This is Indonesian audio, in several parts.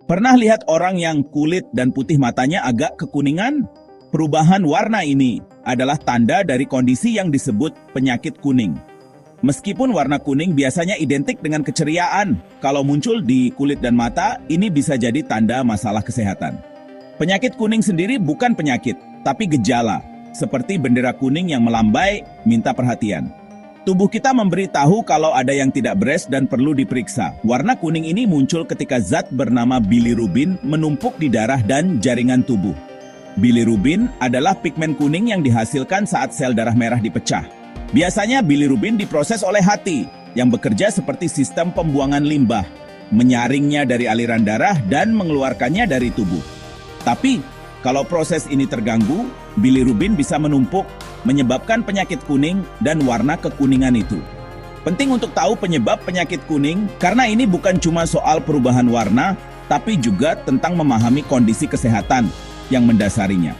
Pernah lihat orang yang kulit dan putih matanya agak kekuningan? Perubahan warna ini adalah tanda dari kondisi yang disebut penyakit kuning. Meskipun warna kuning biasanya identik dengan keceriaan, kalau muncul di kulit dan mata, ini bisa jadi tanda masalah kesehatan. Penyakit kuning sendiri bukan penyakit, tapi gejala, seperti bendera kuning yang melambai, minta perhatian. Tubuh kita memberitahu kalau ada yang tidak beres dan perlu diperiksa. Warna kuning ini muncul ketika zat bernama bilirubin menumpuk di darah dan jaringan tubuh. Bilirubin adalah pigmen kuning yang dihasilkan saat sel darah merah dipecah. Biasanya bilirubin diproses oleh hati, yang bekerja seperti sistem pembuangan limbah, menyaringnya dari aliran darah dan mengeluarkannya dari tubuh. Tapi, kalau proses ini terganggu, bilirubin bisa menumpuk, menyebabkan penyakit kuning dan warna kekuningan itu. Penting untuk tahu penyebab penyakit kuning karena ini bukan cuma soal perubahan warna, tapi juga tentang memahami kondisi kesehatan yang mendasarinya.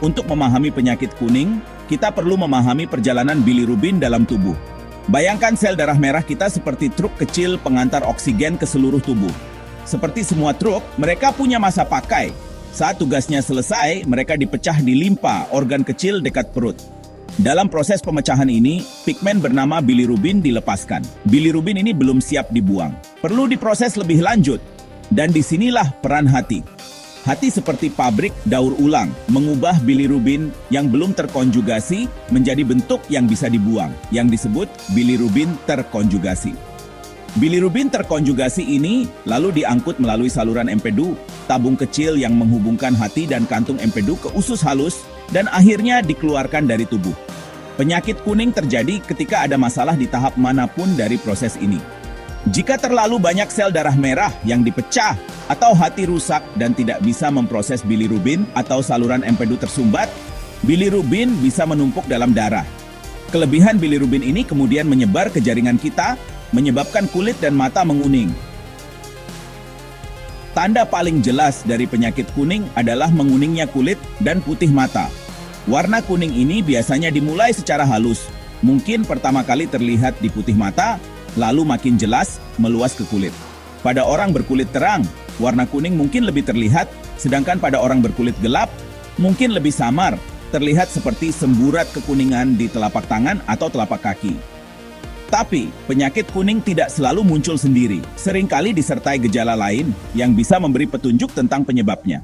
Untuk memahami penyakit kuning, kita perlu memahami perjalanan bilirubin dalam tubuh. Bayangkan sel darah merah kita seperti truk kecil pengantar oksigen ke seluruh tubuh. Seperti semua truk, mereka punya masa pakai. Saat tugasnya selesai, mereka dipecah di limpa, organ kecil dekat perut. Dalam proses pemecahan ini, pigmen bernama bilirubin dilepaskan. Bilirubin ini belum siap dibuang. Perlu diproses lebih lanjut. Dan disinilah peran hati. Hati seperti pabrik daur ulang, mengubah bilirubin yang belum terkonjugasi menjadi bentuk yang bisa dibuang, yang disebut bilirubin terkonjugasi. Bilirubin terkonjugasi ini lalu diangkut melalui saluran empedu, tabung kecil yang menghubungkan hati dan kantung empedu ke usus halus, dan akhirnya dikeluarkan dari tubuh. Penyakit kuning terjadi ketika ada masalah di tahap manapun dari proses ini. Jika terlalu banyak sel darah merah yang dipecah, atau hati rusak dan tidak bisa memproses bilirubin atau saluran empedu tersumbat, bilirubin bisa menumpuk dalam darah. Kelebihan bilirubin ini kemudian menyebar ke jaringan kita, menyebabkan kulit dan mata menguning. Tanda paling jelas dari penyakit kuning adalah menguningnya kulit dan putih mata. Warna kuning ini biasanya dimulai secara halus, mungkin pertama kali terlihat di putih mata, lalu makin jelas meluas ke kulit. Pada orang berkulit terang, warna kuning mungkin lebih terlihat, sedangkan pada orang berkulit gelap, mungkin lebih samar, terlihat seperti semburat kekuningan di telapak tangan atau telapak kaki. Tapi, penyakit kuning tidak selalu muncul sendiri. Seringkali disertai gejala lain yang bisa memberi petunjuk tentang penyebabnya.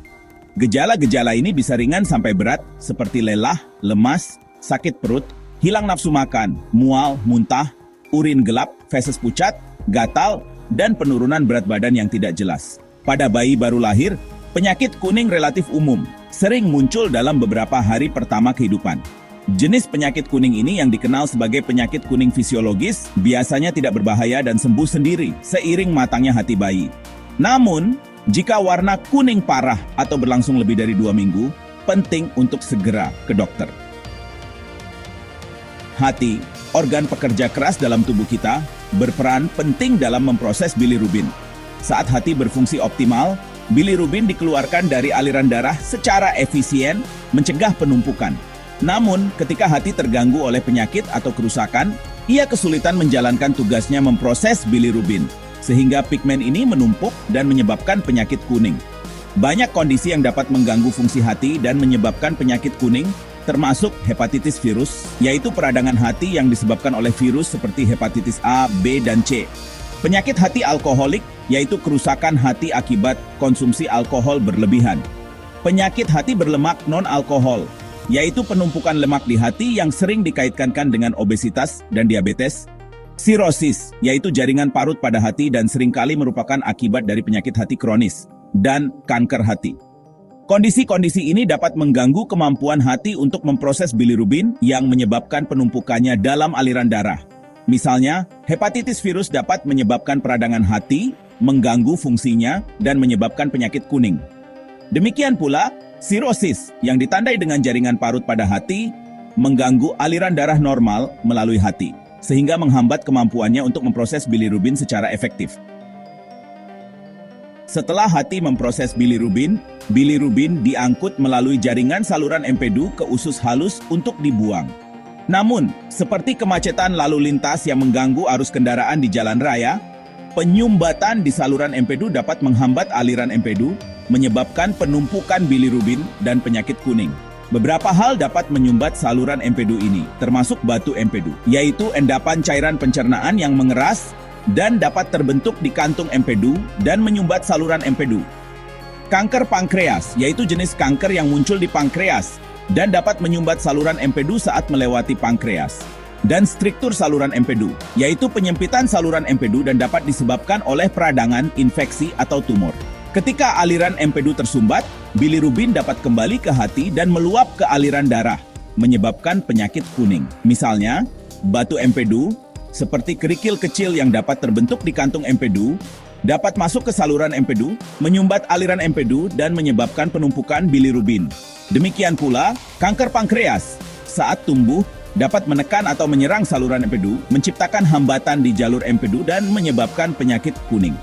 Gejala-gejala ini bisa ringan sampai berat, seperti lelah, lemas, sakit perut, hilang nafsu makan, mual, muntah, urin gelap, feses pucat, gatal, dan penurunan berat badan yang tidak jelas. Pada bayi baru lahir, penyakit kuning relatif umum, sering muncul dalam beberapa hari pertama kehidupan. Jenis penyakit kuning ini yang dikenal sebagai penyakit kuning fisiologis biasanya tidak berbahaya dan sembuh sendiri seiring matangnya hati bayi. Namun, jika warna kuning parah atau berlangsung lebih dari 2 minggu, penting untuk segera ke dokter. Hati, organ pekerja keras dalam tubuh kita, berperan penting dalam memproses bilirubin. Saat hati berfungsi optimal, bilirubin dikeluarkan dari aliran darah secara efisien, mencegah penumpukan. Namun, ketika hati terganggu oleh penyakit atau kerusakan, ia kesulitan menjalankan tugasnya memproses bilirubin, sehingga pigmen ini menumpuk dan menyebabkan penyakit kuning. Banyak kondisi yang dapat mengganggu fungsi hati dan menyebabkan penyakit kuning, termasuk hepatitis virus, yaitu peradangan hati yang disebabkan oleh virus seperti hepatitis A, B, dan C. Penyakit hati alkoholik, yaitu kerusakan hati akibat konsumsi alkohol berlebihan. Penyakit hati berlemak non-alkohol, yaitu penumpukan lemak di hati yang sering dikaitkan dengan obesitas dan diabetes. Sirosis, yaitu jaringan parut pada hati dan seringkali merupakan akibat dari penyakit hati kronis, dan kanker hati. Kondisi-kondisi ini dapat mengganggu kemampuan hati untuk memproses bilirubin yang menyebabkan penumpukannya dalam aliran darah. Misalnya, hepatitis virus dapat menyebabkan peradangan hati, mengganggu fungsinya, dan menyebabkan penyakit kuning. Demikian pula, sirosis yang ditandai dengan jaringan parut pada hati, mengganggu aliran darah normal melalui hati, sehingga menghambat kemampuannya untuk memproses bilirubin secara efektif. Setelah hati memproses bilirubin, bilirubin diangkut melalui jaringan saluran empedu ke usus halus untuk dibuang. Namun, seperti kemacetan lalu lintas yang mengganggu arus kendaraan di jalan raya, Penyumbatan di saluran empedu dapat menghambat aliran empedu, menyebabkan penumpukan bilirubin dan penyakit kuning. Beberapa hal dapat menyumbat saluran empedu ini, termasuk batu empedu, yaitu endapan cairan pencernaan yang mengeras dan dapat terbentuk di kantung empedu dan menyumbat saluran empedu. Kanker pankreas, yaitu jenis kanker yang muncul di pankreas dan dapat menyumbat saluran empedu saat melewati pankreas. Dan struktur saluran empedu, yaitu penyempitan saluran empedu dan dapat disebabkan oleh peradangan, infeksi, atau tumor. Ketika aliran empedu tersumbat, bilirubin dapat kembali ke hati dan meluap ke aliran darah, menyebabkan penyakit kuning. Misalnya, batu empedu, seperti kerikil kecil yang dapat terbentuk di kantung empedu, dapat masuk ke saluran empedu, menyumbat aliran empedu, dan menyebabkan penumpukan bilirubin. Demikian pula, kanker pankreas, saat tumbuh, dapat menekan atau menyerang saluran empedu, menciptakan hambatan di jalur empedu dan menyebabkan penyakit kuning.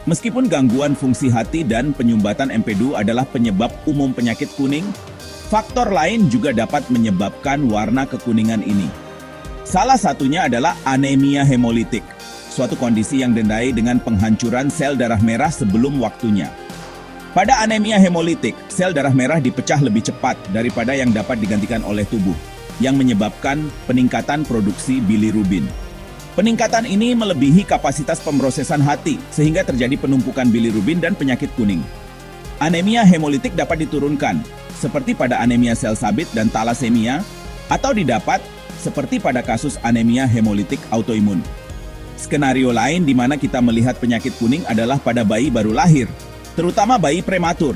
Meskipun gangguan fungsi hati dan penyumbatan empedu adalah penyebab umum penyakit kuning, faktor lain juga dapat menyebabkan warna kekuningan ini. Salah satunya adalah anemia hemolitik, suatu kondisi yang ditandai dengan penghancuran sel darah merah sebelum waktunya. Pada anemia hemolitik, sel darah merah dipecah lebih cepat daripada yang dapat digantikan oleh tubuh, yang menyebabkan peningkatan produksi bilirubin. Peningkatan ini melebihi kapasitas pemrosesan hati, sehingga terjadi penumpukan bilirubin dan penyakit kuning. Anemia hemolitik dapat diturunkan, seperti pada anemia sel sabit dan talasemia, atau didapat seperti pada kasus anemia hemolitik autoimun. Skenario lain di mana kita melihat penyakit kuning adalah pada bayi baru lahir, terutama bayi prematur.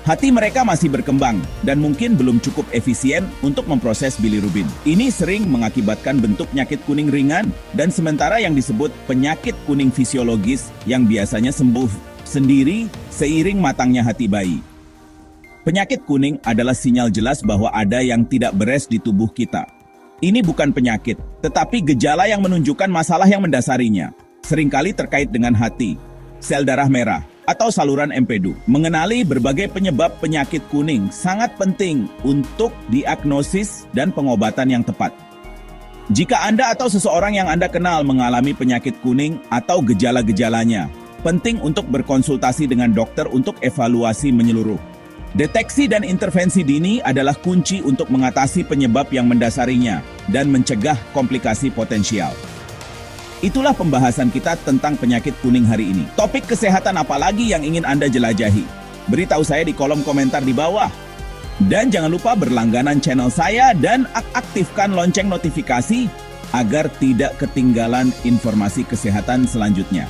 Hati mereka masih berkembang dan mungkin belum cukup efisien untuk memproses bilirubin. Ini sering mengakibatkan bentuk penyakit kuning ringan dan sementara yang disebut penyakit kuning fisiologis yang biasanya sembuh sendiri seiring matangnya hati bayi. Penyakit kuning adalah sinyal jelas bahwa ada yang tidak beres di tubuh kita. Ini bukan penyakit, tetapi gejala yang menunjukkan masalah yang mendasarinya. Seringkali terkait dengan hati, sel darah merah, atau saluran empedu. Mengenali berbagai penyebab penyakit kuning sangat penting untuk diagnosis dan pengobatan yang tepat. Jika Anda atau seseorang yang Anda kenal mengalami penyakit kuning atau gejala-gejalanya, penting untuk berkonsultasi dengan dokter untuk evaluasi menyeluruh. Deteksi dan intervensi dini adalah kunci untuk mengatasi penyebab yang mendasarinya dan mencegah komplikasi potensial. Itulah pembahasan kita tentang penyakit kuning hari ini. Topik kesehatan apa lagi yang ingin Anda jelajahi? Beritahu saya di kolom komentar di bawah. Dan jangan lupa berlangganan channel saya dan aktifkan lonceng notifikasi agar tidak ketinggalan informasi kesehatan selanjutnya.